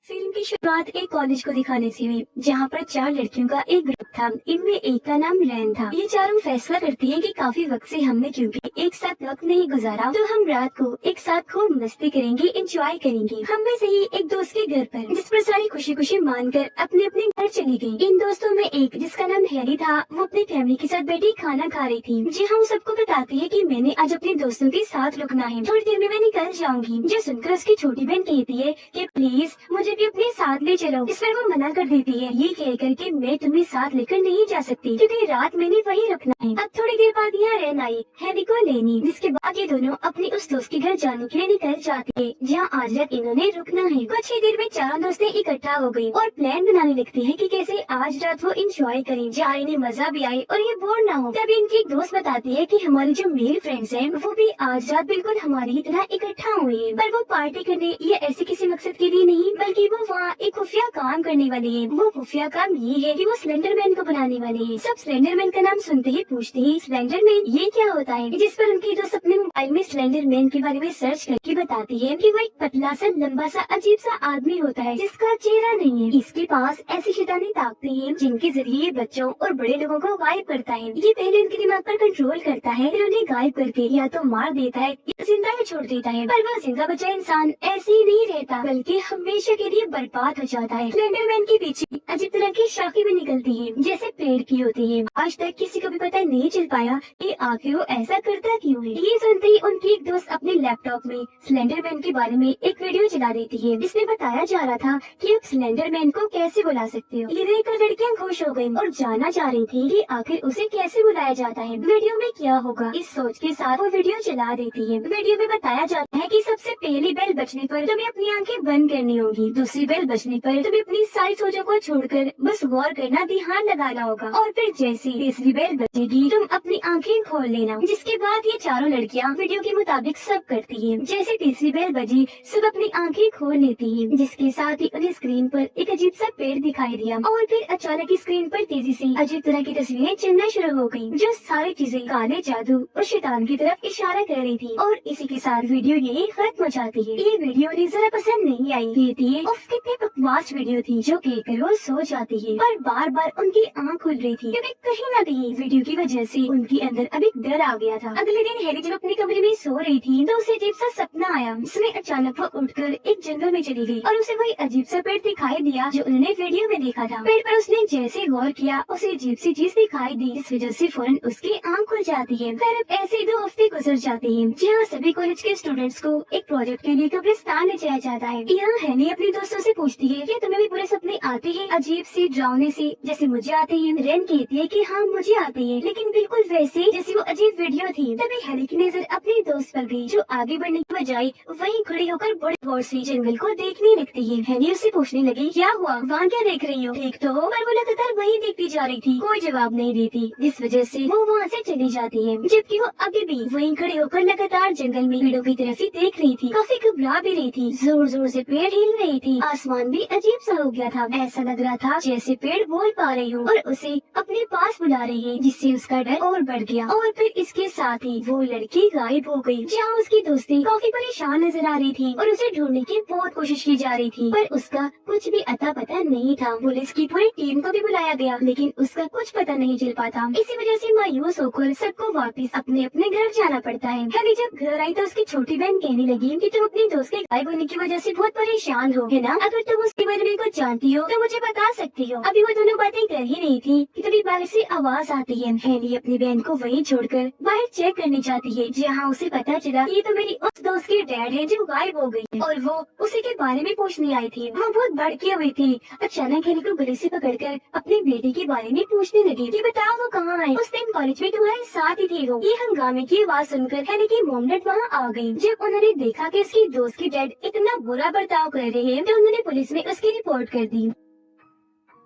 Film की शुरुआत एक कॉलेज को दिखाने से हुई, जहाँ पर चार लड़कियों का एक ग्रुप था। इनमें एक का नाम रैन था। ये चारों फैसला करती हैं कि काफी वक्त से हमने क्योंकि एक साथ वक्त नहीं गुजारा, तो हम रात को एक साथ खूब मस्ती करेंगे, एंजॉय करेंगे। हम में से ही एक दोस्त के घर पर, जिस पर सारी खुशी खुशी मानकर अपने अपने घर चली गई। इन दोस्तों में एक जिसका नाम हैरी था, वो अपनी फैमिली के साथ बैठी खाना खा रही थी। जी हाँ, वो सबको बताती है कि मैंने आज अपने दोस्तों के साथ रुकना है, थोड़ी देर में मैं निकल जाऊंगी। जो सुनकर उसकी छोटी बहन कहती है कि प्लीज मुझे भी अपने साथ ले चलो। इस पर वो मना कर देती है, ये कह करके मैं तुम्हें साथ लेकर नहीं जा सकती क्योंकि रात मैंने वहीं रुकना है। अब थोड़ी देर बाद यहाँ रैन आई हैरी को लेनी, जिसके बाद ये दोनों अपनी उस दोस्त के घर जाने के लिए निकल जाती है, जहाँ आज रात इन्होंने रुकना है। कुछ ही देर में चारों दोस्तें इकट्ठा हो गयी और प्लान बनाने लगती है कि कैसे आज रात वो इंजॉय करें, जहाँ इन्हें मजा भी आए और ये बोर ना हो। तभी इनकी एक दोस्त बताती है कि हमारी जो मेल फ्रेंड्स हैं वो भी आज रात बिल्कुल हमारी तरह इकट्ठा हुए हैं, पर वो पार्टी करने या ऐसे किसी मकसद के लिए नहीं, बल्कि वो वहाँ एक खुफिया काम करने वाली है। वो खुफिया काम ये है कि वो स्लेंडरमैन को बनाने वाली है। सब स्लेंडरमैन का नाम सुनते ही पूछते हैं स्लेंडरमैन ये क्या होता है, जिस पर उनकी दोस्त अपने मोबाइल में स्लेंडरमैन के बारे में सर्च करके बताती है कि वो एक पतला सा लंबा सा अजीब सा आदमी होता है जिसका चेहरा नहीं है। इसके पास ऐसी शैतानी ताकतें हैं जिनके जरिए बच्चों और बड़े लोगों को गायब करता है। ये पहले उनके दिमाग पर कंट्रोल करता है, फिर उन्हें गायब करके या तो मार देता है या जिंदा ही छोड़ देता है। पर वह जिंदा बचा इंसान ऐसे ही नहीं रहता, बल्कि हमेशा के लिए बर्बाद हो जाता है। स्लेंडरमैन के पीछे अजीब तरह की शाखें भी निकलती हैं, जैसे पेड़ की होती है। आज तक किसी को भी पता नहीं चल पाया कि आखिर वो ऐसा करता क्यों है। ये सुनते ही उनकी एक दोस्त अपने लैपटॉप में स्लेंडरमैन के बारे में एक वीडियो चला देती है, जिसमें बताया जा रहा था कि आप स्लेंडरमैन को कैसे बुला सकते हो। ये देखकर लड़कियां खुश हो गयी और जानना चाह रही थी कि आखिर उसे कैसे बुलाया जाता है, वीडियो में क्या होगा। इस सोच के साथ वो वीडियो चला देती है। वीडियो में बताया जाता है कि सबसे पहली बेल बजने पर तुम्हें अपनी आंखें बंद करनी होगी, दूसरी बेल बजने पर तुम्हें अपनी सारी सोचों को छोड़कर बस गौर करना, ध्यान लगाना होगा, और फिर जैसे तीसरी बेल बजेगी तुम अपनी आंखें खोल लेना। जिसके बाद ये चारों लड़कियां वीडियो के मुताबिक सब करती हैं। जैसे तीसरी बेल बजी सब अपनी आंखें खोल लेती हैं, जिसके साथ ही उन्हें स्क्रीन पर एक अजीब सा पेड़ दिखाई दिया और फिर अचानक स्क्रीन पर तेजी से अजीब तरह की तस्वीरें चलना शुरू हो गयी, जो सारी चीजें काले जादू और शैतान की तरफ इशारा कर रही थी। और इसी के साथ वीडियो यही खत्म हो जाती है। ये वीडियो उन्हें जरा पसंद नहीं आई, कहती है उफ कितनी बकवास वीडियो थी, जो कहकर वो सो जाती है। पर बार बार उनकी आँख खुल रही थी क्योंकि कहीं न कहीं वीडियो की वजह से उनके अंदर अब एक डर आ गया था। अगले दिन हैरी जब अपने कमरे में सो रही थी तो उसे अजीब सा सपना आया, जिसमें अचानक वो उठकर एक जंगल में चली गई और उसे वही अजीब सा पेड़ दिखाई दिया जो उन्होंने वीडियो में देखा था। पेड़ पर उसने जैसे गौर किया उसे अजीब सी चीज दिखाई दी, इस वजह से फौरन उसकी आँख खुल जाती है। फिर अब ऐसे 2 हफ्ते गुजर जाते हैं, जहाँ सभी कॉलेज के स्टूडेंट्स को एक प्रोजेक्ट के लिए कब्रिस्तान ले जाया जाता है। यहाँ हैनी अपनी दोस्तों से पूछती है कि तुम्हें भी बुरे सपने आते हैं, अजीब सी डरावने से, जैसे मुझे आते हैं। रेन कहती है कि हाँ मुझे आते हैं, लेकिन बिल्कुल वैसे जैसे वो अजीब वीडियो थी। तभी हैरी की नजर अपनी दोस्त पर गई, जो आगे बढ़ने की बजाय वहीं खड़ी होकर बड़े गौर से जंगल को देखने लगती है। हैनी उससे पूछने लगी क्या हुआ, वहाँ क्या देख रही हो, ठीक तो हो? पर वो लगातार वही देखती जा रही थी, कोई जवाब नहीं देती, जिस वजह से वो वहाँ से चली जाती है, जबकि वो अभी भी वहीं खड़े होकर लगातार जंगल में पेड़ों की तरफ ही देख रही थी। काफी घबरा भी रही थी, जोर जोर से पेड़ हिल रही थी, आसमान भी अजीब सा हो गया था। ऐसा लग रहा था जैसे पेड़ बोल पा रही हो और उसे अपने पास बुला रही है, जिससे उसका डर और बढ़ गया। और फिर इसके साथ ही वो लड़की गायब हो गई। जहाँ उसकी दोस्ती काफी परेशान नजर आ रही थी और उसे ढूंढने की बहुत कोशिश की जा रही थी, पर उसका कुछ भी अता पता नहीं था। पुलिस की पूरी टीम को भी बुलाया गया, लेकिन उसका कुछ पता नहीं चल पाता। इसी वजह से मायूस होकर सबको वापस अपने अपने घर जाना पड़ता है। हैरी जब घर आई तो उसकी छोटी बहन कहने लगी कि तुम अपनी दोस्त के गायब होने की वजह से बहुत परेशान हो, है ना? अगर तुम उसके बारे में कुछ जानती हो तो मुझे बता सकती हो। अभी वो दोनों बातें कर ही नहीं थी कि तभी बाहर से आवाज आती है। हैरी अपनी बहन को वहीं छोड़कर बाहर चेक करने जाती है, जहाँ उसे पता चला ये तो मेरी उस दोस्त की डैड है जो गायब हो गई है और वो उसी के बारे में पूछने आई थी। वो बहुत भड़की हुई थी। अचानक हैरी को गले से पकड़कर अपने बेटे के बारे में पूछने लगी कि बताओ वो कहाँ है, उस दिन कॉलेज में तुम्हारे साथ ही थी वो। ये हंगामे की आवाज सुनकर हैरी की मॉम डैड वहाँ आ गयी। जब उन्होंने देखा कि उसकी दोस्त की डैड इतना बुरा बर्ताव कर रहे हैं तो उन्होंने पुलिस में उसकी रिपोर्ट कर दी।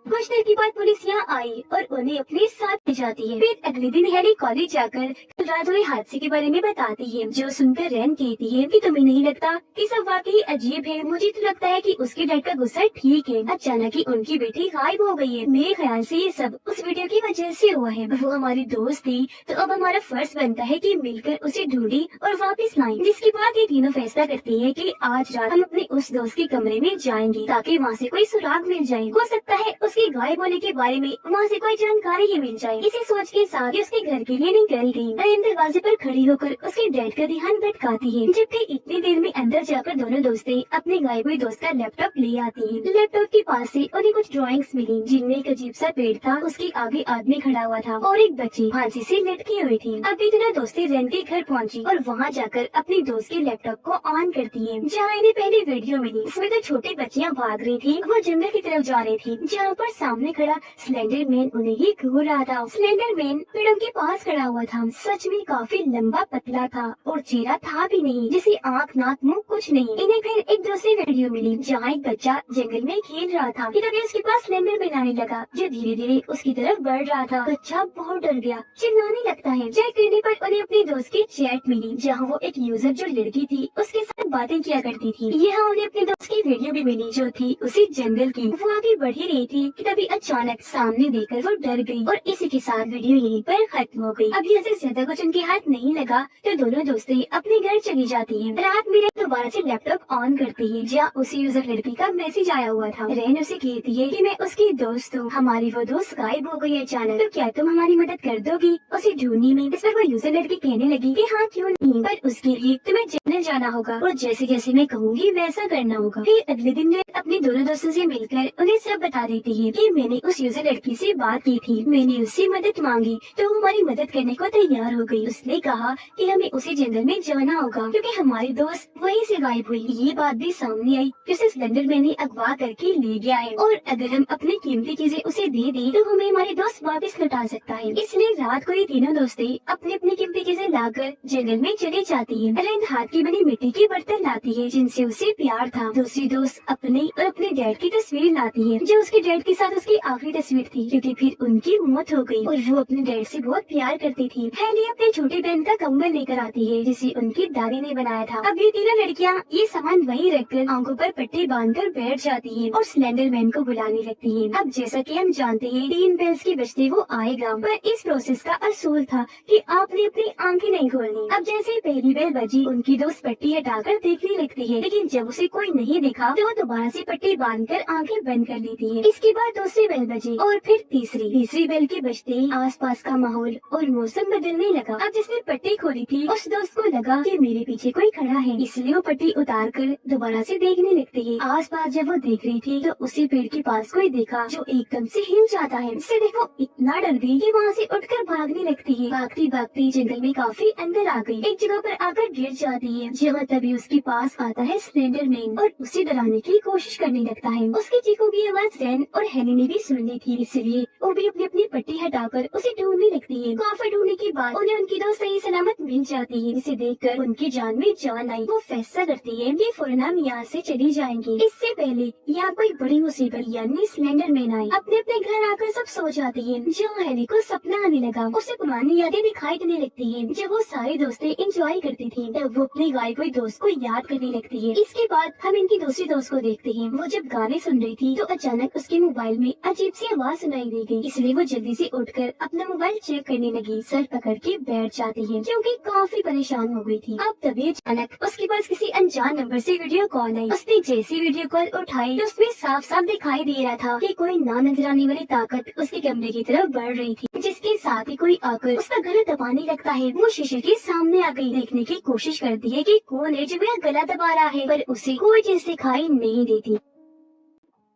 कुछ देर के बाद पुलिस यहाँ आई और उन्हें अपने साथ ले जाती है। फिर अगले दिन हैरी कॉलेज जाकर रात हुए हादसे के बारे में बताती है, जो सुनकर रैन कहती है कि तुम्हें नहीं लगता कि सब वाकई अजीब है? मुझे तो लगता है कि उसके डर का गुस्सा ठीक है। अचानक ही उनकी बेटी गायब हो गई है। मेरे ख्याल से ये सब उस वीडियो की वजह से हुआ है। वो हमारी दोस्त थी, तो अब हमारा फर्ज बनता है कि मिलकर उसे ढूंढे और वापस लाएं। जिसके बाद ये तीनों फैसला करती है कि आज रात हम अपने उस दोस्त के कमरे में जाएंगे ताकि वहाँ से कोई सुराग मिल जाए। हो सकता है उसके गायब होने के बारे में वहाँ से कोई जानकारी ही मिल जाए। इसे सोच के साथ ही उसके घर के लिए निकल गयी। रैन दरवाजे पर खड़ी होकर उसके डैड का ध्यान भटकाती है, जबकि इतनी देर में अंदर जाकर दोनों दोस्तें अपने गायब हुए दोस्त का लैपटॉप ले आती हैं। लैपटॉप के पास से उन्हें कुछ ड्राइंग्स मिली, जिनमें एक अजीब सा पेड़ था, उसके आगे आदमी खड़ा हुआ था और एक बच्ची फांसी से लटकी हुई थी। अब दोनों दोस्तें रैन के घर पहुंची और वहां जाकर अपने दोस्त के लैपटॉप को ऑन करती है, जहाँ इन्हें पहले वीडियो मिली। इसमें तो छोटी बच्चियां भाग रही थी, वो जंगल की तरफ जा रही थी, जहाँ पर सामने खड़ा स्लेंडर मैन उन्हें ही घूर रहा था। स्लेंडर मैन पेड़ों के पास खड़ा हुआ था, सच में काफी लंबा पतला था और चेहरा था भी नहीं, जिसे आँख नाक मुंह कुछ नहीं। इन्हें फिर एक दूसरी वीडियो मिली, जहाँ एक बच्चा जंगल में खेल रहा था कि तभी उसके पास स्लेंडर मैन आने लगा, जो धीरे धीरे उसकी तरफ बढ़ रहा था। बच्चा बहुत डर गया, चिल्लाने लगता है। चेक करने पर उन्हें अपने दोस्त की चैट मिली, जहाँ वो एक यूजर जो लड़की थी उसके साथ बातें किया करती थी। यहाँ उन्हें अपने दोस्त की वीडियो भी मिली, जो थी उसी जंगल की। वो आगे बढ़ ही रही थी कि तभी अचानक सामने देखकर वो डर गई और इसी के साथ वीडियो यहीं पर खत्म हो गई। अब यहाँ से ज्यादा कुछ उनके हाथ नहीं लगा, तो दोनों दोस्तें अपने घर चली जाती हैं। रात में रैन दोबारा से लैपटॉप ऑन करती है, जहाँ उसी यूजर लड़की का मैसेज आया हुआ था। रैन उसे कहती है कि मैं उसकी दोस्त हूँ, हमारी वो दोस्त गायब हो गई अचानक, तो क्या तुम हमारी मदद कर दोगी उसे ढूंढने में? इस पर वो यूजर लड़की कहने लगी कि हाँ क्यों नहीं, पर उसके लिए तुम्हें जंगल जाना होगा और जैसे जैसे मैं कहूँगी वैसा करना होगा। फिर अगले दिन रैन अपने दोनों दोस्तों से मिलकर उन्हें सब बता देती है कि मैंने उस यूजर लड़की से बात की थी, मैंने उससे मदद मांगी तो वो हमारी मदद करने को तैयार हो गई। उसने कहा कि हमें उसी जंगल में जाना होगा क्योंकि हमारी दोस्त वहीं से गायब हुई। ये बात भी सामने आई कि उसे स्लेंडर मैन ने अगवा करके ले गया है और अगर हम अपनी कीमती चीजें उसे दे दें तो हमें हमारे दोस्त वापस लौटा सकता है। इसलिए रात को ये तीनों दोस्तें अपनी अपनी कीमती चीजें लाकर जंगल में चली जाती है। रैन हाथ की बनी मिट्टी के बर्तन लाती है, जिनसे उसे प्यार था। दूसरी दोस्त अपने और अपने डैड की तस्वीर लाती है, जो उसके डैड के साथ उसकी आखिरी तस्वीर थी, क्योंकि फिर उनकी मौत हो गई और वो अपने डैड से बहुत प्यार करती थी। हैली अपने छोटी बहन का कंबल लेकर आती है, जिसे उनकी दादी ने बनाया था। अब ये तीनों लड़कियाँ ये सामान वहीं रखकर आंखों पर पट्टी बांधकर बैठ जाती हैं और स्लेंडर मैन को बुलाने लगती हैं। अब जैसा कि हम जानते हैं 3 बेल्स के बजते वो आएगा, पर इस प्रोसेस का असूल था कि आपने अपनी आंखें नहीं खोलनी। अब जैसे ही पहली बेल बजी, उनकी दोस्त पट्टी हटाकर देखने लगती है, लेकिन जब उसे कोई नहीं दिखा तो वो दोबारा से पट्टी बांधकर आंखें बंद कर लेती है। इसके बाद दूसरी बेल बजी और फिर तीसरी बेल के बजते ही आसपास का माहौल और मौसम बदलने लगा। अब जिसने पट्टी खोली थी उस दोस्त को लगा कि मेरे पीछे कोई खड़ा है, इसलिए वो पट्टी उतार कर दोबारा से देखने लगती है। आसपास जब वो देख रही थी तो उसी पेड़ के पास कोई देखा जो एकदम से हिल जाता है। इससे देखो इतना डर गई कि वहाँ से उठकर भागने लगती है। भागती भागती जंगल में काफी अंदर आ गई, एक जगह पर आकर गिर जाती है, जहाँ तभी उसके पास आता है स्लेंडर मैन और उसे डराने की कोशिश करने लगता है। उसकी चीखों की आवाज रैन और हेली ने भी सुन ली थी, इसलिए वो भी अपनी अपनी पट्टी हटाकर उसे ढूंढने लगती है। काफी ढूंढने के बाद उन्हें उनकी दोस्त सही सलामत मिल जाती है, जिसे देखकर उनकी जान में जान आई। वो फैसला करती है कि फौरन हम यहाँ से चली जाएंगी, इससे पहले यहाँ कोई बड़ी मुसीबत यानी स्लेंडर मैन आए। अपने अपने घर आकर सब सो जाती है, जहाँ हेली को सपना आने लगा। उसे पुरानी यादें दिखाई देने लगती है, जब वो सारी दोस्तें एंजॉय करती थी, तब वो अपनी गायब हुई दोस्त को याद करने लगती है। इसके बाद हम इनकी दूसरी दोस्त को देखते हैं। वो जब गाने सुन रही थी तो अचानक उसके मोबाइल में अजीब सी आवाज सुनाई दी गई, इसलिए वो जल्दी से उठकर अपना मोबाइल चेक करने लगी। सर पकड़ के बैठ जाती है क्योंकि काफी परेशान हो गई थी। अब तभी अचानक उसके पास किसी अनजान नंबर से वीडियो कॉल आई। उसने जैसी वीडियो कॉल उठाई तो उसमें साफ साफ दिखाई दे रहा था कि कोई ना नजर आने वाली ताकत उसके कमरे की तरफ बढ़ रही थी, जिसके साथ ही कोई आकर उसका गला दबाने लगता है। वो शीशे के सामने आ गई, देखने की कोशिश करती है कि कौन है जो मेरा गला दबा रहा है, पर उसे कोई चीज दिखाई नहीं देती।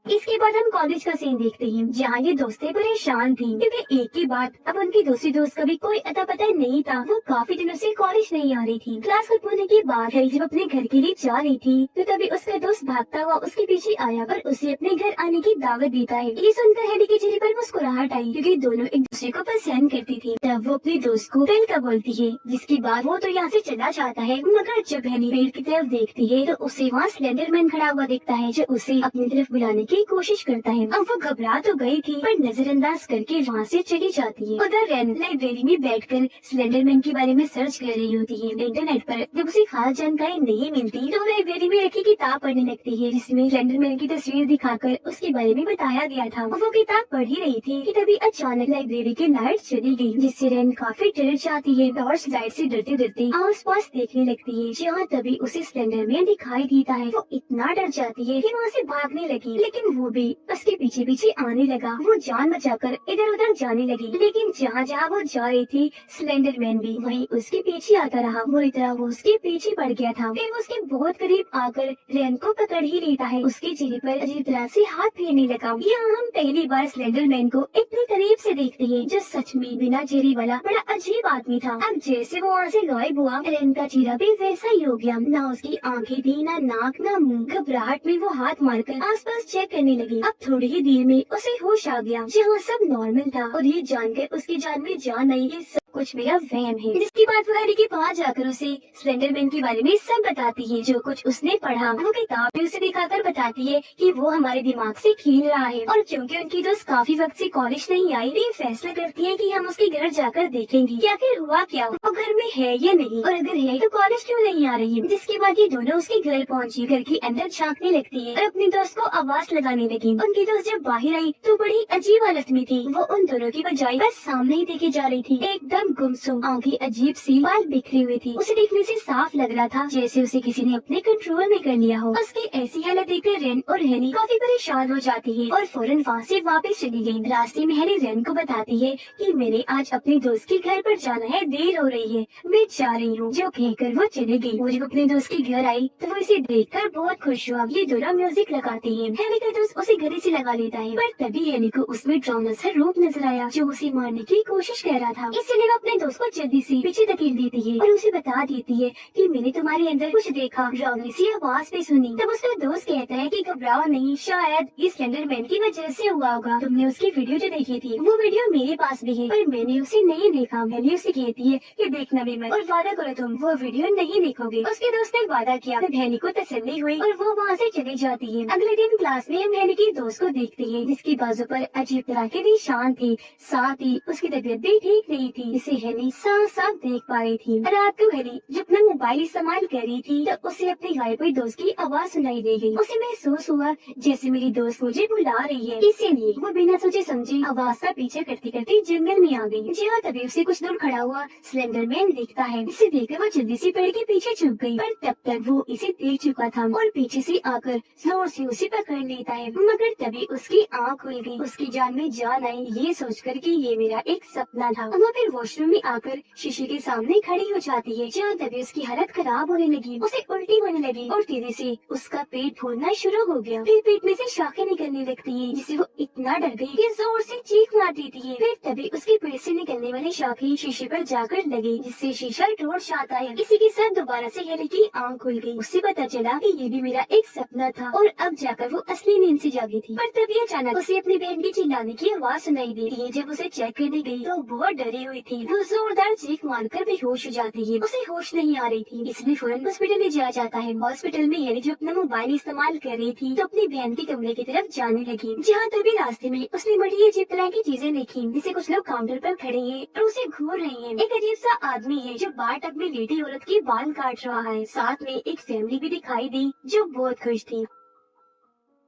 इसके बाद हम कॉलेज का सीन देखते हैं, जहाँ ये दोस्तें परेशान थी क्योंकि एक के बाद अब उनकी दूसरी दोस्त का भी कोई अता पता नहीं था। वो काफी दिनों से कॉलेज नहीं आ रही थी। क्लास खत्म होने के बाद हेली जब अपने घर के लिए जा रही थी तो तभी उसका दोस्त भागता हुआ उसके पीछे आया और उसे अपने घर आने की दावत देता है। ये सुनकर हेली के चेहरे पर मुस्कुराहट आई, क्योंकि दोनों एक दूसरे को पसंद करती थी। तब वो अपने दोस्त को वेलकम बोलती है, जिसके बाद वो तो यहाँ से चला जाता है। मगर जब हेली पेड़ की तरफ देखती है तो उसे वहाँ स्लेंडर मैन खड़ा हुआ दिखता है, जो उसे अपनी तरफ बुलाने की कोशिश करता है। अब वो घबरा तो गई थी पर नजरअंदाज करके वहाँ से चली जाती है। उधर रेन लाइब्रेरी में बैठकर स्लेंडरमैन के बारे में सर्च कर रही होती है इंटरनेट पर। जब उसे खास जानकारी नहीं मिलती तो लाइब्रेरी में रखी किताब पढ़ने लगती है जिसमें स्लेंडरमैन की तस्वीर दिखाकर उसके बारे में बताया गया था। वो किताब पढ़ ही रही थी कि तभी अचानक लाइब्रेरी की लाइट चली गई जिससे रेन काफी डर जाती है। टॉर्च लाइट से डरते डरते आस पास देखने लगती है जहाँ तभी उसे स्लेंडरमैन दिखाई देता है। वो इतना डर जाती है कि वहाँ से भागने लगी लेकिन वो भी उसके पीछे पीछे आने लगा। वो जान बचाकर इधर उधर जाने लगी लेकिन जहाँ जहाँ वो जा रही थी स्लेंडरमैन भी वहीं उसके पीछे आता रहा। बुरी तरह वो उसके पीछे पड़ गया था। फिर वो उसके बहुत करीब आकर रेन को पकड़ ही लेता है। उसके चेहरे पर अजीब तरह से हाथ फेरने लगा। यहाँ हम पहली बार स्लेंडरमैन को इतनी करीब से देखते हैं जो सच में बिना चेहरे वाला बड़ा अजीब आदमी था। अब जैसे वो वहाँ से गायब हुआ रेन का चेहरा भी वैसा ही हो गया। ना उसकी आंखें थी ना नाक ना मुंह। घबराहट में वो हाथ मारकर आसपास चेक करने लगी। अब थोड़ी ही देर में उसे होश आ गया जहाँ सब नॉर्मल था और ये जानकर उसकी जान में जान आई ये सब कुछ मेरा वहम है। जिसके बाद वो हैरी के पास जाकर उसे स्लेंडरमैन के बारे में सब बताती है जो कुछ उसने पढ़ा। वो किताब भी उसे दिखाकर बताती है कि वो हमारे दिमाग से खेल रहा है और क्योंकि उनकी दोस्त काफी वक्त से कॉलेज नहीं आई तो ये फैसला करती है कि हम उसके घर जाकर देखेंगे कि आखिर हुआ क्या, वो घर में है या नहीं और अगर है तो कॉलेज क्यों नहीं आ रही है। जिसके बाद ये दोनों उसके घर पहुँची। घर के अंदर झांकने लगती है और अपनी दोस्त को आवाज लगाने लगी। उनकी दोस्त जब बाहर आई तो बड़ी अजीब हालत में थी। वो उन दोनों की बजाय बस सामने ही देखे जा रही थी। एकदम गुमसुम, आंखें अजीब सी, बाल बिखरे हुए थे। उसे देखने से साफ लग रहा था जैसे उसे किसी ने अपने कंट्रोल में कर लिया हो। उसकी ऐसी हालत देखकर रेन और हैनी काफी परेशान हो जाती है और फौरन वहाँ से वापस चली गई। रास्ते में हैनी रेन को बताती है कि मैंने आज अपने दोस्त के घर पर जाना है, देर हो रही है, मैं जा रही हूँ। जो कहकर वो चली गई। वो जब अपने दोस्त के घर आई तो वो इसे देखकर बहुत खुश हुआ। ये दोनों म्यूजिक लगाते हैं। हैनी का दोस्त उसे गले से लगा लेता है पर तभी हैनी को उसमें ड्रामा सा रूप नजर आया जो उसे मारने की कोशिश कर रहा था। इसलिए वो अपने दोस्त को जल्दी से पीछे धकेल देती है और उसे बता देती है कि मैंने तुम्हारे अंदर कुछ देखा, डरावनी सी आवाज भी सुनी। तब उसका दोस्त कहता है कि घबराओ नहीं, शायद इस स्लेंडरमैन की वजह से हुआ होगा। तुमने उसकी वीडियो जो देखी थी वो वीडियो मेरे पास भी है पर मैंने उसे नहीं देखा। हैनी उसे कहती है कि देखना भी मत और वादा करो तुम वो वीडियो नहीं देखोगे। उसके दोस्त ने वादा किया। तब हैनी को तसल्ली हुई और वो वहाँ से चली जाती है। अगले दिन क्लास में हम हैनी की दोस्त को देखते हैं जिसकी बाजू पर अजीब तरह के निशान थे, साथ ही उसकी तबीयत भी ठीक नहीं थी जिसे हैनी साफ साफ देख पा रही थी। रात को हैनी जब अपना मोबाइल इस्तेमाल कर रही थी तो उसे अपनी गायब हुई दोस्त की आवाज सुनाई दे गई। उसे महसूस हुआ जैसे मेरी दोस्त मुझे बुला रही है। इसीलिए वो बिना सोचे समझे आवाज का पीछे करते करते जंगल में आ गई। जी हाँ, तभी उसे कुछ दूर खड़ा हुआ स्लेंडरमैन दिखता है। इसे देखकर वो जल्दी से पेड़ के पीछे छुप गई पर तब तक वो इसे देख चुका था और पीछे से आकर जोर से उसे पकड़ लेता है। मगर तभी उसकी आँख खुल गई। उसकी जान में जान आई ये सोचकर कि ये मेरा एक सपना था। वो फिर वॉशरूम में आकर शीशे के सामने खड़ी हो जाती है जहाँ तभी उसकी हालत खराब होने लगी। उसे उल्टी होने लगी और तेजी से उसका पेट फूलना शुरू हो गया। फिर पेट में से शाखें निकलने लगती है जिससे वो इतना डर गई कि जोर से चीख मार देती है। फिर तभी उसके पेट से निकलने वाली शाखें शीशे पर जाकर लगी जिससे शीशा टूट जाता है। इसी के साथ दोबारा से हैरी की आँख खुल गई। उससे पता चला कि ये भी मेरा एक सपना था और अब जाकर वो असली नींद से जागी थी। पर तभी अचानक उसे अपनी बहन की चिल्लाने की आवाज सुनाई दी है। जब उसे चेक करने गई तो बहुत डरी हुई थी। वो जोरदार चीख मारकर बेहोश हो जाती है। उसे होश नहीं आ रही थी इसलिए फौरन हॉस्पिटल ले जाया जाता है। हॉस्पिटल में हैरी जो अपना मोबाइल इस्तेमाल कर रही थी तो अपनी बहन के कमरे की तरफ जाने लगी जहाँ तभी रास्ते में उसने बड़ी अजीब तरह की चीजें देखी जिसे कुछ लोग काउंटर पर खड़े हैं और उसे घूर रहे हैं। एक अजीब सा आदमी है जो बार टब में लेटी औरत के बाल काट रहा है। साथ में एक फैमिली भी दिखाई दी जो बहुत खुश थी।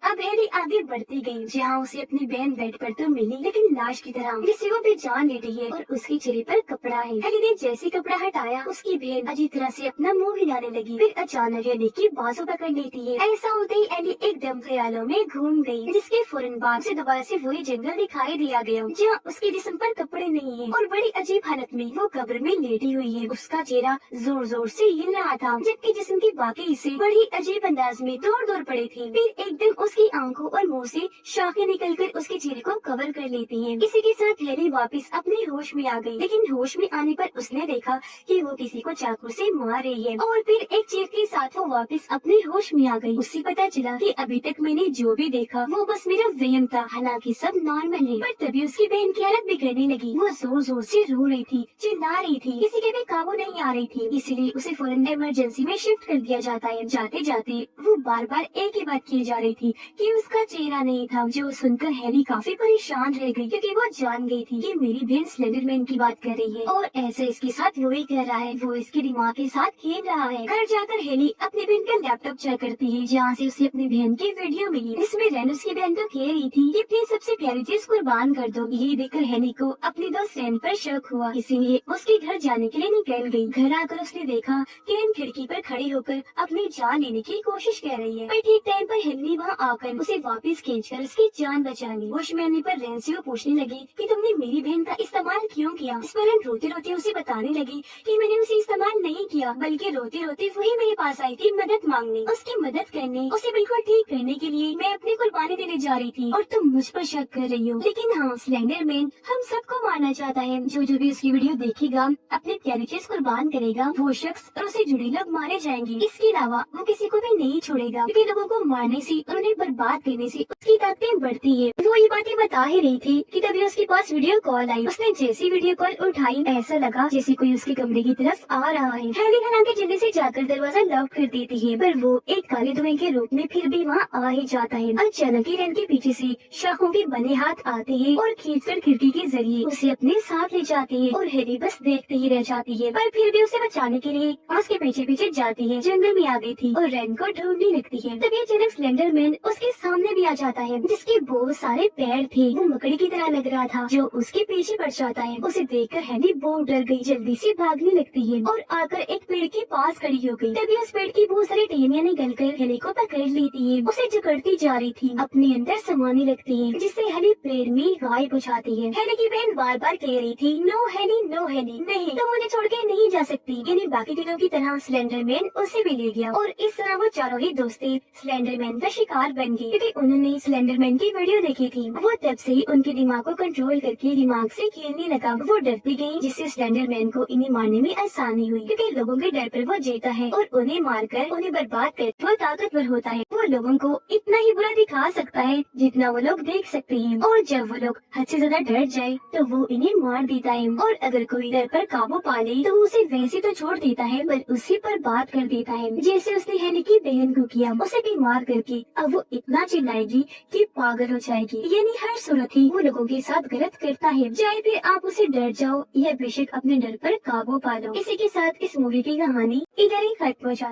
अब हैरी आगे बढ़ती गई जहाँ उसे अपनी बहन बेड पर तो मिली लेकिन लाश की तरह जिससे वो बेजान लेटी है और उसके चेहरे पर कपड़ा है। हैरी ने जैसे कपड़ा हटाया उसकी बहन अजीब तरह से अपना मुंह हिलाने लगी। फिर अचानक हैरी की बाजू पकड़ लेती है। ऐसा होते ही हैरी एकदम ख्यालों में घूम गई जिसके फौरन बाद से दोबारा से वही जंगल दिखाई दिया गया जहाँ उसके जिस्म पर कपड़े नहीं है और बड़ी अजीब हालत में वो कब्र में लेटी हुई है। उसका चेहरा जोर जोर से हिल रहा था जबकि जिस्म के बाकी हिस्से बड़ी अजीब अंदाज में दूर दूर पड़े थे। फिर एकदम उसकी आंखों और मुंह से शाखें निकलकर उसके चेहरे को कवर कर लेती हैं। इसी के साथ हैरी वापस अपने होश में आ गई लेकिन होश में आने पर उसने देखा कि वो किसी को चाकू से मार रही है और फिर एक चीख के साथ वो वापस अपने होश में आ गई। उससे पता चला कि अभी तक मैंने जो भी देखा वो बस मेरा वहम था, हालांकि सब नॉर्मल है। पर तभी उसकी बहन की हालत बिगड़ने लगी। वो जोर जोर से रो रही थी, चिल्ला रही थी, किसी के भी काबू नहीं आ रही थी। इसलिए उसे फौरन इमरजेंसी में शिफ्ट कर दिया जाता है। जाते जाते वो बार बार एक ही बात की जा रही थी कि उसका उसका चेहरा नहीं था। जो सुनकर हेली काफी परेशान रह गई क्योंकि वो जान गई थी कि मेरी बहन स्लेंडरमैन की बात कर रही है और ऐसा इसके साथ वही कर रहा है, वो इसके दिमाग के साथ खेल रहा है। घर जाकर हेली अपनी बहन का लैपटॉप चेक करती है जहाँ से उसे अपनी बहन की वीडियो मिली, जिसमें रैन उसकी बहन को कह रही थी कि अपनी सबसे प्यारी चीज कुर्बान कर दो। ये देखकर हेली को अपनी दोस्त रैन पर शक हुआ, इसीलिए उसके घर जाने के लिए निकल गई। घर आकर उसने देखा कि रैन खिड़की पर खड़ी होकर अपनी जान लेने की कोशिश कर रही है, पर ठीक टाइम पर हेली वहाँ आकर उसे वापस खींचकर उसकी जान बचा ली। होश में आने पर रैन से वो पूछने लगी कि तुमने मेरी बहन का इस्तेमाल क्यों किया। इस पर रैन रोते रोते उसे बताने लगी कि मैंने उसे इस्तेमाल नहीं किया, बल्कि रोते रोते वही मेरे पास आई थी मदद मांगने, उसकी मदद करने, उसे बिल्कुल ठीक करने के लिए मैं अपनी कुर्बानी देने जा रही थी और तुम मुझ पर शक कर रही हो। लेकिन हाँ स्लेंडरमैन हम सबको मारना चाहता है। जो भी उसकी वीडियो देखेगा अपनी प्यारी चीज कुर्बान करेगा, वो शख्स और उससे जुड़े लोग मारे जाएंगे। इसके अलावा वो किसी को भी नहीं छोड़ेगा क्योंकि लोगों को मारने से और उन्हें बर्बाद करने से उसकी ताकतें बढ़ती है। वो ये बातें बता ही रही थी कि तभी उसके पास वीडियो कॉल आई। उसने जैसी वीडियो कॉल उठाई ऐसा लगा जैसे कोई उसके कमरे की तरफ आ रहा है। हेली हालांकि जल्दी से जाकर दरवाजा लॉक कर देती है, पर वो एक काले धुएं के रूप में फिर भी वहाँ आ ही जाता है। अचानक ही रैन के पीछे से शाखों के बने हाथ आते हैं और खींचकर खिड़की के जरिए उसे अपने साथ ले जाते हैं और हेली बस देखते ही रह जाती है, पर फिर भी उसे बचाने के लिए उसके पीछे पीछे जाती है। जंगल में आ गई थी और रैन को ढूंढने लगती है। तभी अचानक स्लेंडरमैन उसके सामने भी आ जाता है, जिसके बहुत सारे पैर थे। वो मकड़ी की तरह लग रहा था जो उसके पीछे पड़ जाता है। उसे देखकर हेली बहुत डर गई, जल्दी से भागने लगती है और आकर एक पेड़ के पास खड़ी हो गई। तभी उस पेड़ की बहुत सारी टहनियां निकलकर हेली को पकड़ लेती है। उसे जकड़ती जा रही थी, अपने अंदर समाने लगती है, जिससे हेली पेड़ में गायब हो जाती है। हेली की बहन बार बार कह रही थी नो हेली, नो हेली, नहीं तुम मुझे छोड़ के नहीं जा सकती। यानी बाकी दिनों की तरह स्लेंडरमैन उसे भी ले गया और इस तरह वो चारों ही दोस्ती स्लेंडरमैन का शिकार बन गई क्योंकि उन्होंने स्लेंडरमैन की वीडियो देखी थी। वो तब से ही उनके दिमाग को कंट्रोल करके दिमाग से खेलने लगा। वो डरती गई, जिससे स्लेंडरमैन को इन्हें मारने में आसानी हुई क्योंकि लोगों के डर पर वो जीता है और उन्हें मारकर उन्हें बर्बाद कर वो ताकतवर होता है। वो लोगों को इतना ही बुरा दिखा सकता है जितना वो लोग देख सकते हैं, और जब वो लोग हद से ज्यादा डर जाए तो वो इन्हें मार देता है। और अगर कोई डर पर काबू पा ले तो उसे वैसे तो छोड़ देता है पर उसी पर बात कर देता है, जैसे उसने हेली की बहन को किया। उसे भी मार करके अब वो इतना चिल्लाएगी कि पागल हो जाएगी। यानी हर सूरत ही वो लोगों के साथ गलत करता है, चाहे फिर आप उसे डर जाओ या बेशक अपने डर पर काबू पा लो। इसी के साथ इस मूवी की कहानी इधर ही खत्म हो जाती है।